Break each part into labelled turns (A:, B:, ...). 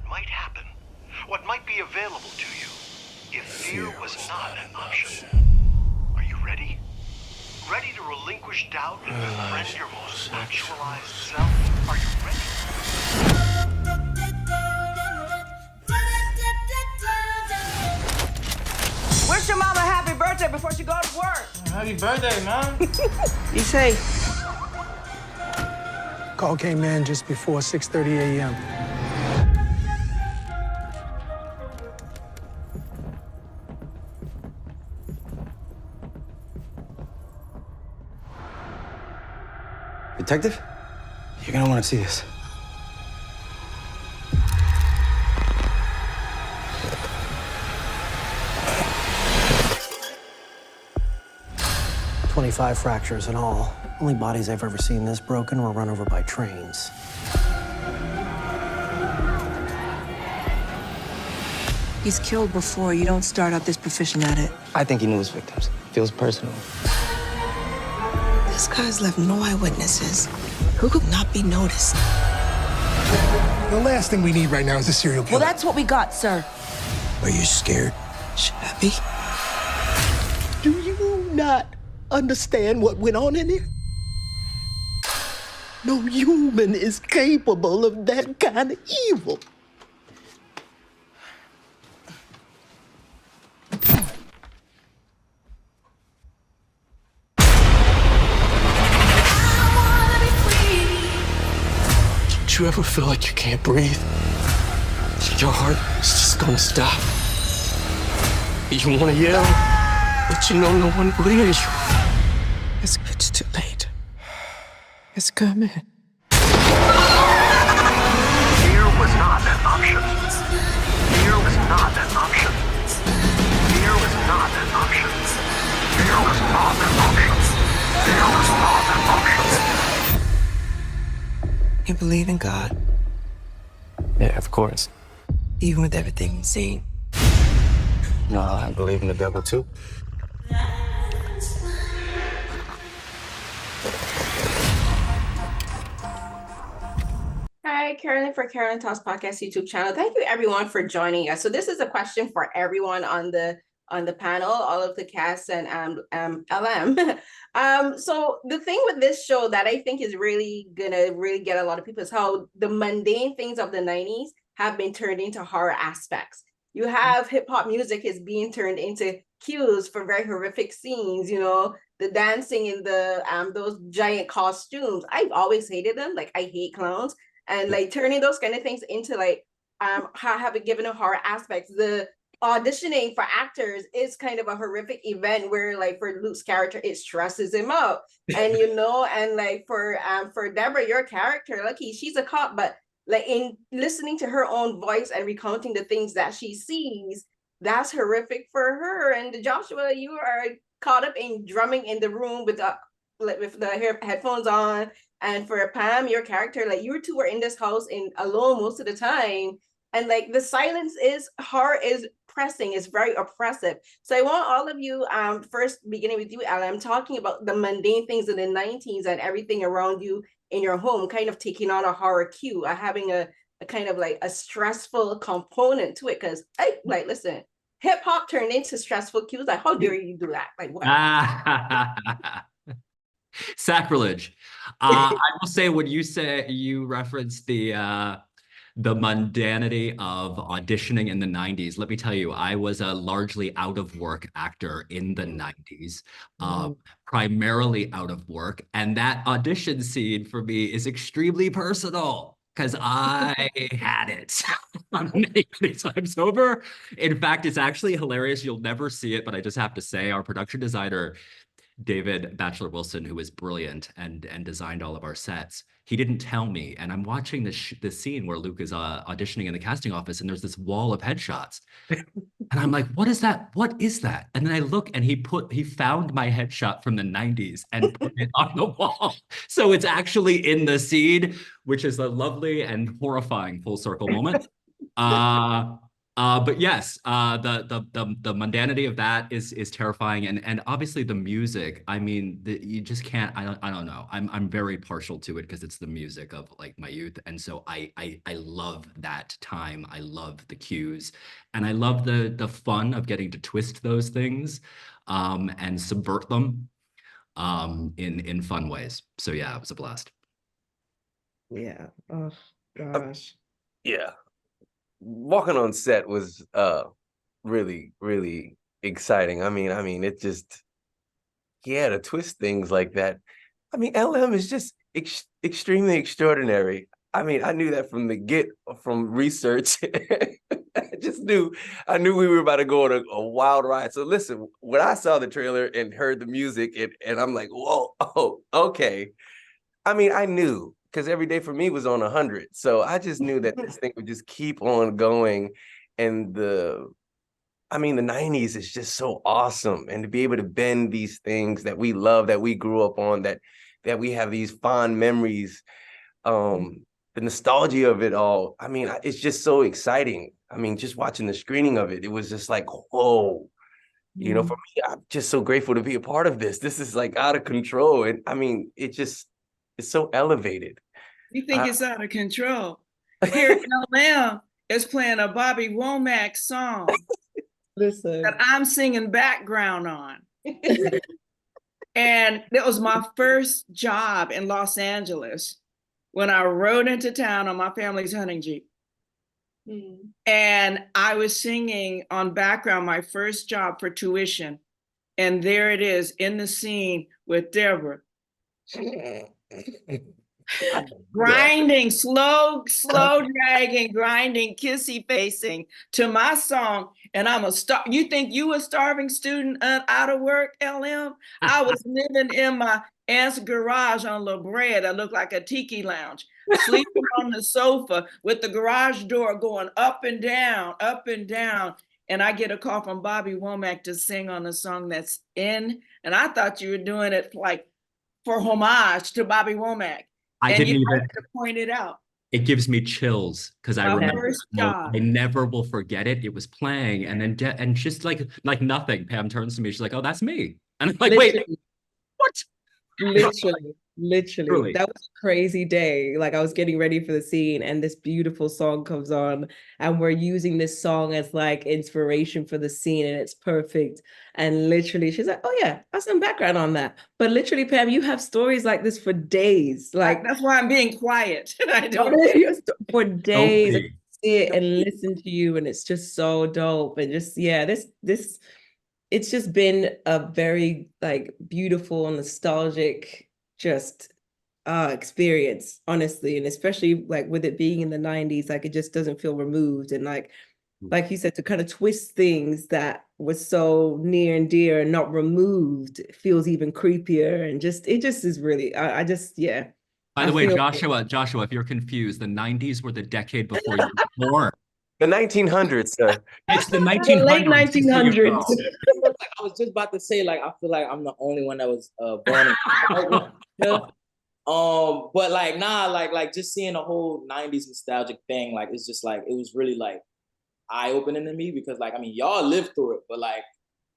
A: might happen, what might be available to you, if fear was not an option. Are you ready? Ready to relinquish doubt and befriend your most actualized self? Are you ready?
B: Wish your mama happy birthday before she goes to work.
C: Happy birthday, man.
B: Be safe.
D: Call came in just before 6:30 a.m.
E: Detective? You're gonna want to see this.
F: "25 fractures in all. Only bodies I've ever seen this broken were run over by trains."
G: He's killed before. You don't start out this proficient at it.
E: I think he knew his victims. Feels personal.
G: This guy's left no eyewitnesses. Who could not be noticed?
D: The last thing we need right now is a serial killer.
B: Well, that's what we got, sir.
G: Are you scared? Should I be?
F: Do you not understand what went on in here? No human is capable of that kind of evil.
H: Don't you ever feel like you can't breathe? Your heart is just gonna stop. You wanna yell, but you know no one will hear you. It's too late. It's coming.
A: Fear was not an option. Fear was not an option. Fear was not an option. Fear was not an option. Fear was not an option.
G: You believe in God,
E: Yeah, of course.
G: even with everything you've seen.
E: No, I believe in the devil too.
I: Hi, Carolyn for Carolyn Talks Podcast YouTube channel. Thank you everyone for joining us. So this is a question for everyone on the panel, all of the cast and LM. So the thing with this show that I think is really gonna get a lot of people is how the mundane things of the 90s have been turned into horror aspects. You have hip hop music is being turned into cues for very horrific scenes, you know, the dancing in the those giant costumes. I've always hated them. Like I hate clowns. And like turning those kind of things into like have it given a horror aspects. The auditioning for actors is kind of a horrific event where like for Luke's character it stresses him out. And you know, and like for Deborah, your character, Lucky, she's a cop, but like in listening to her own voice and recounting the things that she sees, that's horrific for her. And Joshua, you are caught up in drumming in the room with the headphones on. And for Pam, your character, like you two were in this house alone most of the time. And like the silence is pressing, is very oppressive. So I want all of you, first beginning with you, LM, talking about the mundane things in the 90s and everything around you in your home, kind of taking on a horror cue, having a kind of like a stressful component to it. Because like, listen, hip hop turned into stressful cues. Like, how dare you do that? Like, what?
J: Sacrilege. I will say when you referenced the mundanity of auditioning in the 90s, let me tell you, I was a largely out of work actor in the 90s, primarily out of work. And that audition scene for me is extremely personal because I had it many, many times over. In fact, it's actually hilarious. You'll never see it, but I just have to say our production designer, David Batchelor Wilson, who was brilliant and designed all of our sets, he didn't tell me. And I'm watching this scene where Luke is auditioning in the casting office, and there's this wall of headshots. And I'm like, what is that? What is that? And then I look, and he found my headshot from the 90s and put it on the wall. So it's actually in the scene, which is a lovely and horrifying full circle moment. But yes, the mundanity of that is terrifying, and obviously the music. I mean, you just can't. I don't know. I'm very partial to it because it's the music of like my youth, and so I love that time. I love the cues, and I love the fun of getting to twist those things, and subvert them, in fun ways. So yeah, it was a blast.
B: Yeah. Oh gosh.
C: Yeah. Walking on set was really, really exciting. I mean, it just, yeah, to twist things like that. I mean, LM is just extremely extraordinary. I mean, I knew that from research. I knew we were about to go on a wild ride. So listen, when I saw the trailer and heard the music, and I'm like, whoa, oh, okay. I mean, I knew because every day for me was on 100. So I just knew that this thing would just keep on going. And the 90s is just so awesome. And to be able to bend these things that we love, that we grew up on, that we have these fond memories, the nostalgia of it all. I mean, it's just so exciting. I mean, just watching the screening of it, it was just like, whoa. You know, for me, I'm just so grateful to be a part of this. This is like out of control. And I mean, it's so elevated.
K: You think it's out of control? Here, LM is playing a Bobby Womack song
B: Listen.
K: that I'm singing background on. And it was my first job in Los Angeles when I rode into town on my family's hunting Jeep. And I was singing on background my first job for tuition. And there it is in the scene with Deborah. Grinding, slow dragging, grinding, kissy facing to my song. And I'm you think you a starving student out of work, LM? I was living in my aunt's garage on La Brea that looked like a tiki lounge, sleeping on the sofa with the garage door going up and down, up and down. And I get a call from Bobby Womack to sing on a song that's in. And I thought you were doing it like for homage to Bobby Womack.
J: I didn't even
K: have to point it out.
J: It gives me chills because I remember
K: first job.
J: I never will forget it. It was playing, and then and just like nothing, Pam turns to me. She's like, "Oh, that's me," and I'm like,
B: Literally.
J: "Wait, what?"
B: Literally.
J: Truly.
B: That was a crazy day. Like I was getting ready for the scene and this beautiful song comes on and we're using this song as like inspiration for the scene and it's perfect. And literally she's like, oh yeah, I have some background on that. But literally, Pam, you have stories like this for days. Like
K: that's why I'm being quiet. I don't
B: for days. I see it and listen to you and it's just so dope. And just this it's just been a very like beautiful, nostalgic, just experience, honestly. And especially like with it being in the 90s, like it just doesn't feel removed. And like you said, to kind of twist things that was so near and dear and not removed feels even creepier. And it just is really, I just, yeah.
J: By the way, Joshua, if you're confused, the 90s were the decade before you were born.
C: The 1900s, sir.
J: It's the 1900s.
B: Late 1900s.
F: I was just about to say, like, I feel like I'm the only one that was born in but like, nah, like just seeing the whole 90s nostalgic thing, like, it's just like, it was really like eye-opening to me because like, I mean, y'all lived through it, but like,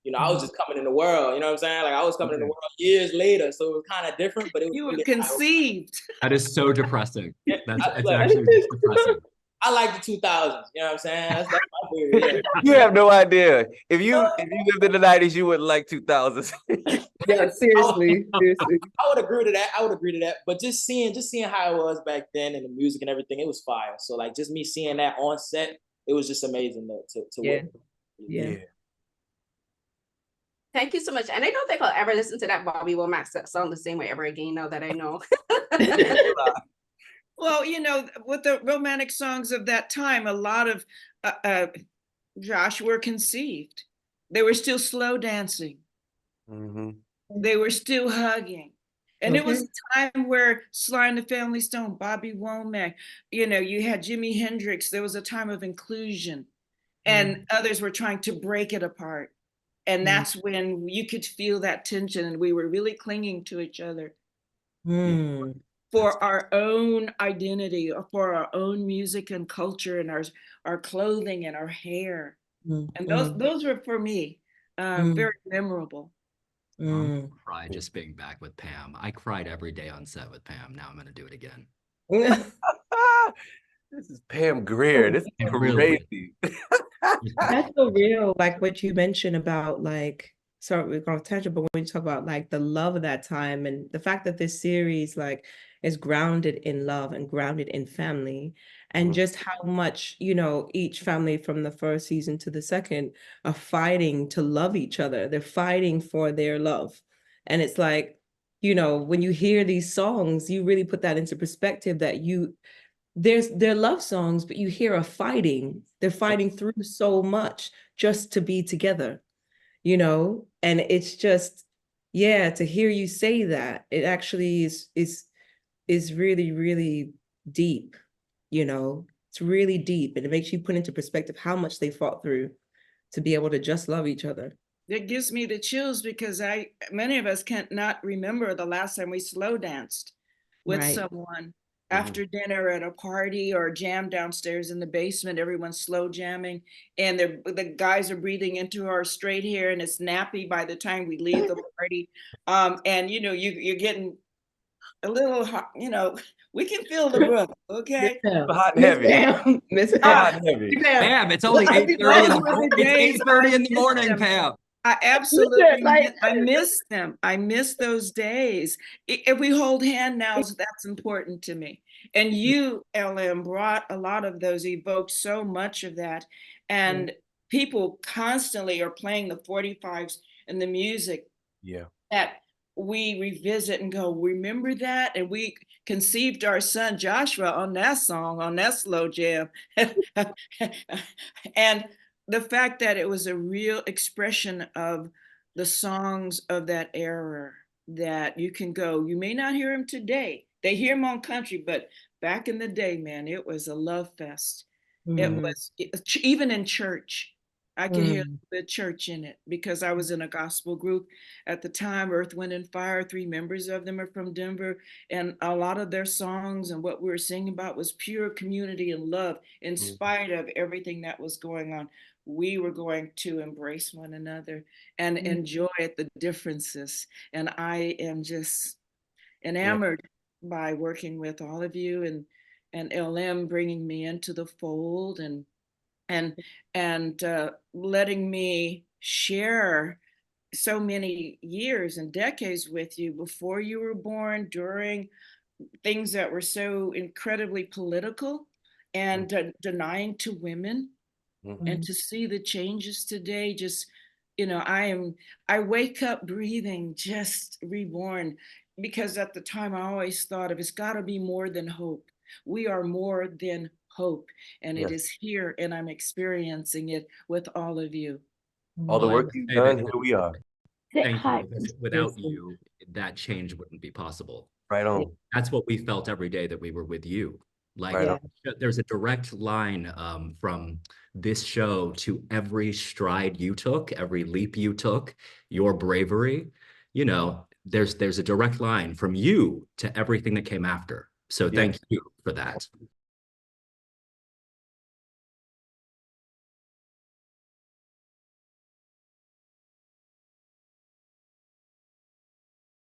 F: you know, I was just coming in the world, you know what I'm saying? Like I was coming in the world years later, so it was kind of different, but it was
K: you
F: really
K: were conceived.
J: That is so depressing. It's
F: like,
J: actually depressing.
F: I like the 2000s, you know what I'm saying? That's my theory. Yeah.
C: You have no idea. If you lived in the 90s, you wouldn't like 2000s.
B: Yeah, seriously.
F: I would agree to that. But just seeing how it was back then and the music and everything, it was fire. So like just me seeing that on set, it was just amazing to
B: yeah.
F: Yeah.
I: Thank you so much. And I don't think I'll ever listen to that Bobby Womack song the same way ever again now that I know.
K: Well, you know, with the romantic songs of that time, a lot of Josh were conceived. They were still slow dancing.
C: Mm-hmm.
K: They were still hugging. And it was a time where Sly and the Family Stone, Bobby Womack, you know, you had Jimi Hendrix. There was a time of inclusion and others were trying to break it apart. And that's when you could feel that tension and we were really clinging to each other. for our own identity, or for our own music and culture, and our clothing and our hair. And those were for me very memorable.
J: I'm cry just being back with Pam. I cried every day on set with Pam. Now I'm going to do it again.
C: This is Pam Grier. This is crazy.
B: That's so real, like what you mentioned about like, sorry, we're going to touch it, but when you talk about like the love of that time and the fact that this series like is grounded in love and grounded in family, and just how much, you know, each family from the first season to the second are fighting to love each other. They're fighting for their love. And it's like, you know, when you hear these songs, you really put that into perspective that they're love songs, but you hear a fighting. They're fighting through so much just to be together, you know? And it's just, yeah, to hear you say that, it actually is really, really deep, you know? It's really deep, and it makes you put into perspective how much they fought through to be able to just love each other.
K: It gives me the chills because many of us can't not remember the last time we slow danced with someone after dinner at a party or jam downstairs in the basement. Everyone's slow jamming, and the guys are breathing into our straight hair, and it's nappy by the time we leave the party. And you know, you're getting a little hot, you know, we can feel the brother, okay?
C: Hot and heavy. Hot and heavy.
J: Pam, it's only 8:30 in the morning. It's 8:30 in the morning, Pam.
K: I absolutely, I miss them. I miss those days. If we hold hand now, that's important to me. And you, LM, brought a lot of those, evoked so much of that. And people constantly are playing the 45s and the music that we revisit and go, remember that? And we conceived our son Joshua on that song, on that slow jam. And the fact that it was a real expression of the songs of that era, that you can go, you may not hear them today. They hear them on country, but back in the day, man, it was a love fest. It was, even in church, I could hear the church in it because I was in a gospel group at the time, Earth, Wind, and Fire. 3 members of them are from Denver. And a lot of their songs and what we were singing about was pure community and love in spite of everything that was going on. We were going to embrace one another and enjoy the differences. And I am just enamored by working with all of you, and LM bringing me into the fold and letting me share so many years and decades with you before you were born, during things that were so incredibly political and denying to women. And to see the changes today, just, you know, I wake up breathing, just reborn, because at the time I always thought of, it's got to be more than hope. We are more than hope, and it is here, and I'm experiencing it with all of you.
C: All the work you've done, here we are.
J: Thank you. Because without you, that change wouldn't be possible.
C: Right on.
J: That's what we felt every day that we were with you. Like there's a direct line from this show to every stride you took, every leap you took, your bravery. You know, there's a direct line from you to everything that came after. So thank you for that.